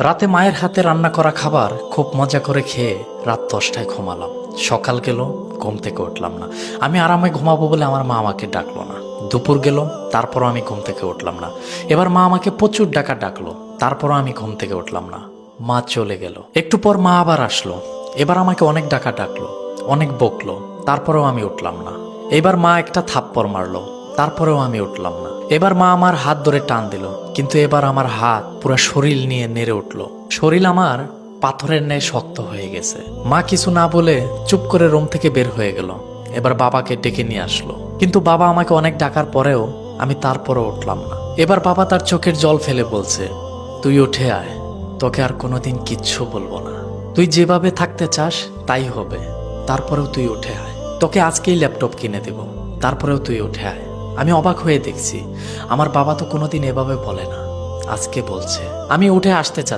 রাতে মায়ের হাতে রান্না করা খাবার খুব মজা করে খেয়ে রাত 10টায় ঘুমালাম। সকাল গেল, ঘুম থেকে উঠলাম না। আমি আরামে ঘুমাবো বলে আমার মা আমাকে ডাকলো না। দুপুর গেল, তারপরও আমি ঘুম থেকে উঠলাম না। এবার মা আমাকে প্রচুর ডাকলো, তারপরও আমি ঘুম থেকে উঠলাম না। মা চলে গেল। একটু পর মা আবার আসলো। এবার আমাকে অনেক ডাকলো, অনেক বকলো, তারপরেও আমি উঠলাম না। এবার মা একটা থাপ্পড় মারলো, তারপরেও আমি উঠলাম না। এবার মা আমার হাত ধরে টান দিল, কিন্তু এবার আমার হাত পুরো শরীর নিয়ে নেড়ে উঠল। শরীর আমার পাথরের ন্যায় শক্ত হয়ে গেছে। মা কিছু না বলে চুপ করে রুম থেকে বের হয়ে গেল। এবার বাবাকে ডেকে নিয়ে আসলো, কিন্তু বাবা আমাকে অনেক ডাকার পরেও আমি তারপরও উঠলাম না। এবার বাবা তার চোখের জল ফেলে বলছে, তুই উঠে আয়, তোকে আর কোনোদিন কিচ্ছু বলবো না। তুই যেভাবে থাকতে চাস তাই হবে, তারপরেও তুই উঠে আয়। তোকে আজকেই ল্যাপটপ কিনে দেব, তারপরেও তুই উঠে আয়। আমি অবাক হয়ে দেখছি, আমার বাবা তো কোনোদিন এভাবে বলে না, আজকে বলছে। আমি উঠে আসতে চাচ্ছি।